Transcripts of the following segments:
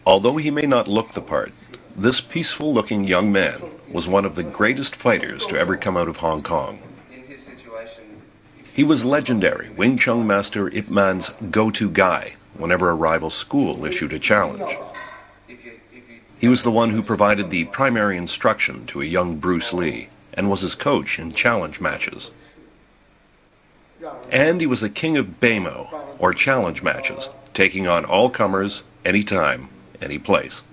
Although he may not look the part, this peaceful-looking young man was one of the greatest fighters to ever come out of Hong Kong. He was legendary Wing Chun master Ip Man's go-to guy whenever a rival school issued a challenge. He was the one who provided the primary instruction to a young Bruce Lee and was his coach in challenge matches. And he was the king of Beimo, or challenge matches, taking on all comers, anytime, any place.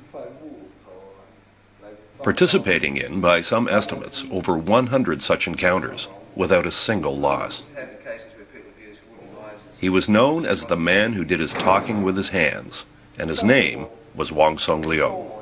Participating in, by some estimates, over 100 such encounters, without a single loss. He was known as the man who did his talking with his hands, and his name was Wong Shun Leung.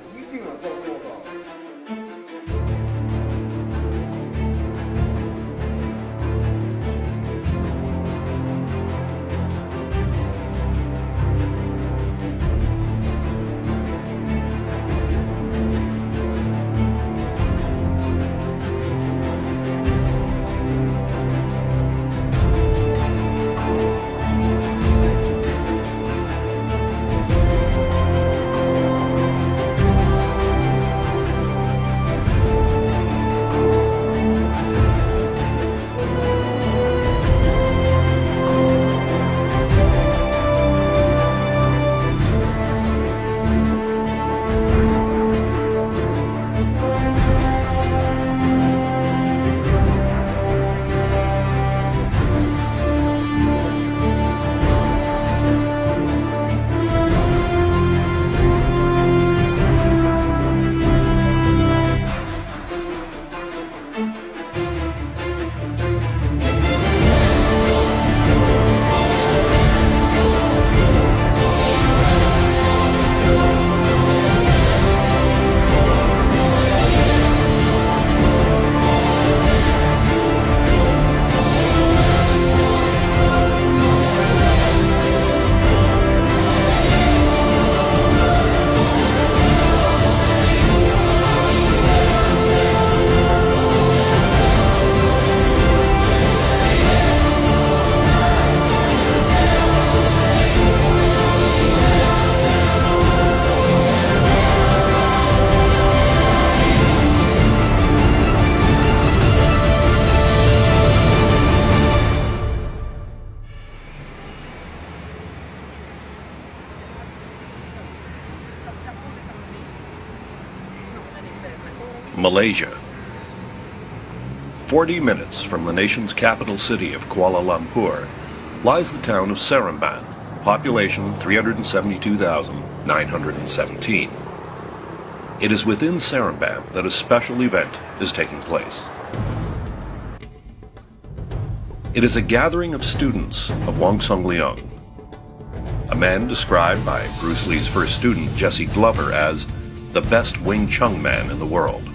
Malaysia. 40 minutes from the nation's capital city of Kuala Lumpur lies the town of Seremban, population 372,917. It is within Seremban that a special event is taking place. It is a gathering of students of Wong Shun Leung, a man described by Bruce Lee's first student, Jesse Glover, as the best Wing Chun man in the world.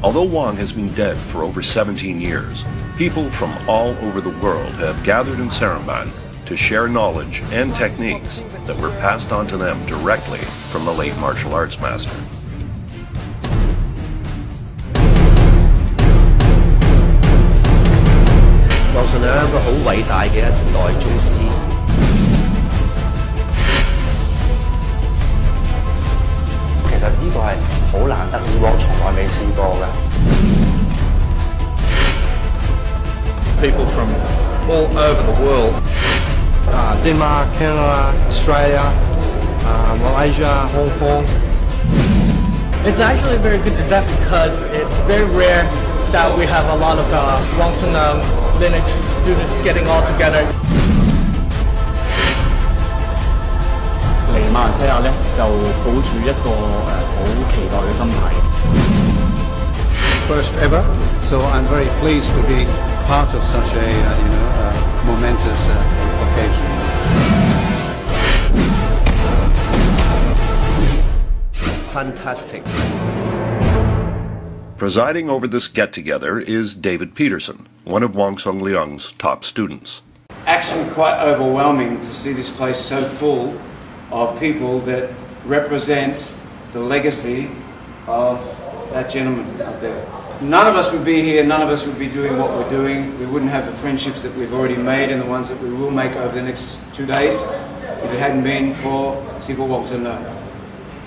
Although Wong has been dead for over 17 years, people from all over the world have gathered in Seremban to share knowledge and techniques that were passed on to them directly from the late martial arts master. Wong Shun Leung係一個好偉大嘅一代宗師。其實呢個係好難得，以往從來未試過㗎。People from all over the world. Denmark, Canada, Australia, Malaysia, Hong Kong. It's actually a very good event because it's very rare that we have a lot of Wong Shun Leung lineage students getting all together. 嚟馬來西亞咧，就抱住一個好期待嘅心態。First ever, so I'm very pleased to be part of such a momentous occasion. Fantastic. Presiding over this get-together is David Peterson, one of Wong Shun Leung's top students. Actually quite overwhelming to see this place so full of people that represent the legacy of that gentleman up there. none of us would be here, none of us would be doing what we're doing. We wouldn't have the friendships that we've already made and the ones that we will make over the next 2 days if it hadn't been for Sifu Wong Shun Leung.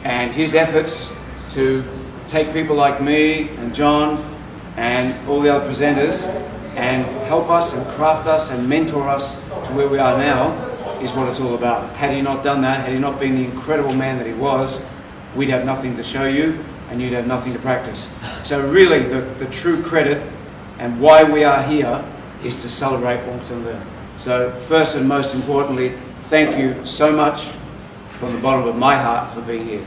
And his efforts to take people like me and John and all the other presenters and help us and craft us and mentor us to where we are now is what it's all about. Had he not done that, had he not been the incredible man that he was, we'd have nothing to show you and you'd have nothing to practice. So really the true credit and why we are here is to celebrate Wong Shun Leung. So first and most importantly, thank you so much from the bottom of my heart for being here.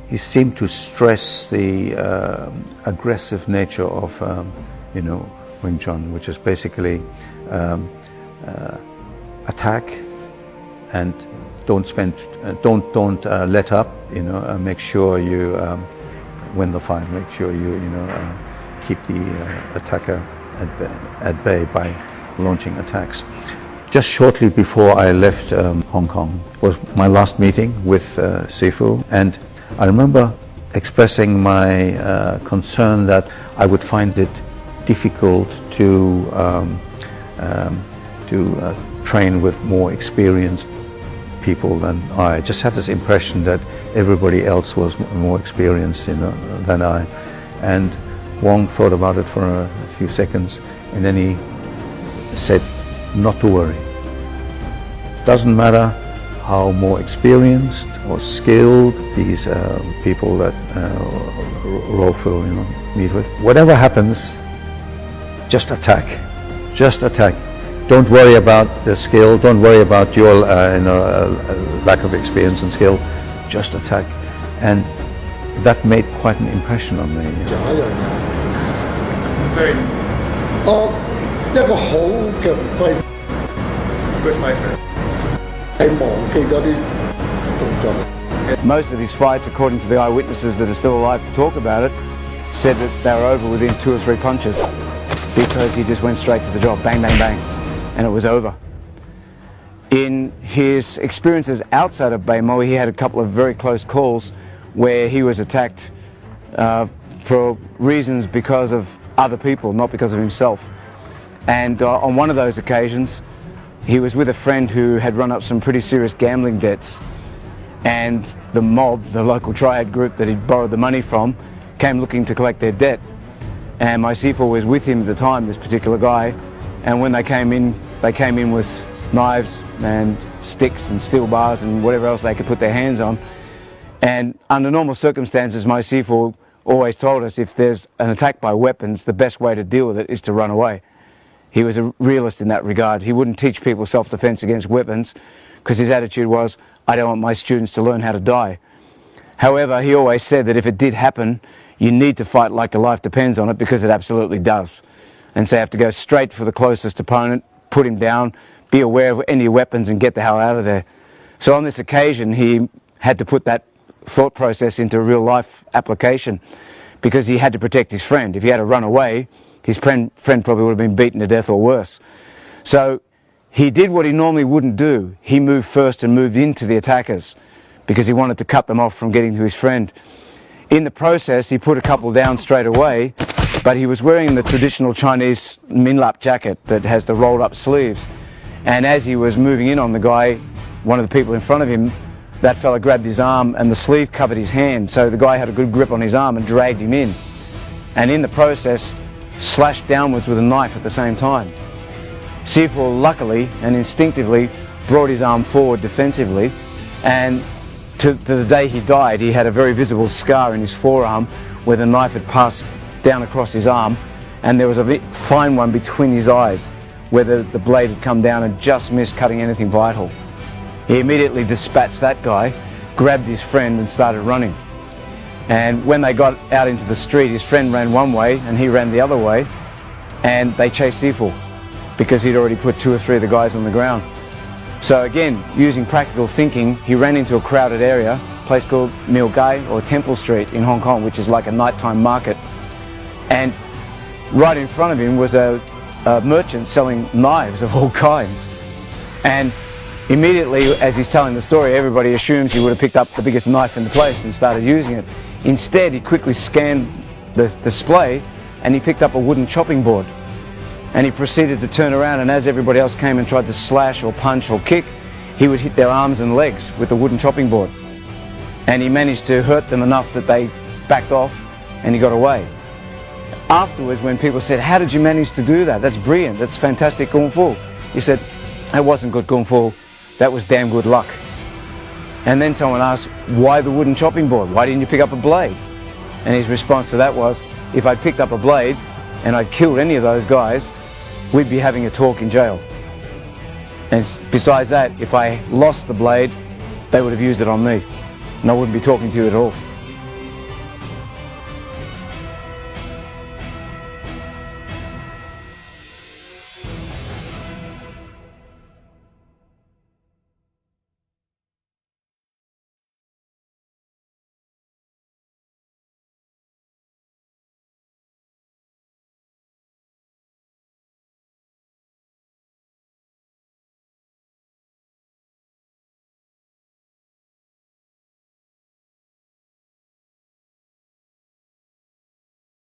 He seemed to stress the aggressive nature of, Wing Chun, which is basically attack and don't let up. Make sure you win the fight. Make sure you keep the attacker at bay by launching attacks. Just shortly before I left Hong Kong was my last meeting with Sifu, and I remember expressing my concern that I would find it difficult to train with more experienced people than I. Just had this impression that everybody else was more experienced than I. And Wong thought about it for a few seconds, and then he said, not to worry. Doesn't matter how more experienced or skilled these people that Rolfo meet with. Whatever happens, just attack. Just attack. Don't worry about the skill. Don't worry about your lack of experience and skill. Just attack. And that made quite an impression on me. It's a very good fighter. Most of his fights, according to the eyewitnesses that are still alive to talk about it, said that they were over within 2 or 3 punches because he just went straight to the job, bang, bang, bang, and it was over. In his experiences outside of Baimo, he had a couple of very close calls where he was attacked for reasons because of other people, not because of himself. And on one of those occasions, he was with a friend who had run up some pretty serious gambling debts, and the mob, the local triad group that he'd borrowed the money from, came looking to collect their debt. And my Sifu was with him at the time, this particular guy, and when they came in with knives and sticks and steel bars and whatever else they could put their hands on. And under normal circumstances, my Sifu always told us if there's an attack by weapons, the best way to deal with it is to run away. He was a realist in that regard. He wouldn't teach people self-defense against weapons because his attitude was, I don't want my students to learn how to die. However, he always said that if it did happen, you need to fight like your life depends on it, because it absolutely does. And so you have to go straight for the closest opponent, put him down, be aware of any weapons and get the hell out of there. So on this occasion, he had to put that thought process into real life application because he had to protect his friend. If he had to run away, his friend probably would have been beaten to death or worse. So he did what he normally wouldn't do. He moved first and moved into the attackers because he wanted to cut them off from getting to his friend. In the process, he put a couple down straight away, but he was wearing the traditional Chinese minlap jacket that has the rolled up sleeves. And as he was moving in on the guy, one of the people in front of him, that fella grabbed his arm and the sleeve covered his hand. So the guy had a good grip on his arm and dragged him in. And in the process, slashed downwards with a knife at the same time. Sifu luckily and instinctively brought his arm forward defensively, and to the day he died, he had a very visible scar in his forearm where the knife had passed down across his arm, and there was a fine one between his eyes where the blade had come down and just missed cutting anything vital. He immediately dispatched that guy, grabbed his friend and started running. And when they got out into the street, his friend ran one way and he ran the other way, and they chased Sifu because he'd already put 2 or 3 of the guys on the ground. So again, using practical thinking, he ran into a crowded area place called Mill Gay or Temple Street in Hong Kong, which is like a nighttime market. And right in front of him was a merchant selling knives of all kinds. And immediately, as he's telling the story, everybody assumes he would have picked up the biggest knife in the place and started using it. Instead, he quickly scanned the display and he picked up a wooden chopping board. And he proceeded to turn around, and as everybody else came and tried to slash or punch or kick, he would hit their arms and legs with the wooden chopping board. And he managed to hurt them enough that they backed off and he got away. Afterwards, when people said, "How did you manage to do that? That's brilliant, that's fantastic Kung Fu." He said, "That wasn't good Kung Fu, that was damn good luck." And then someone asked, "Why the wooden chopping board? Why didn't you pick up a blade?" And his response to that was, "If I'd picked up a blade and I'd killed any of those guys, we'd be having a talk in jail. And besides that, if I lost the blade, they would have used it on me, and I wouldn't be talking to you at all."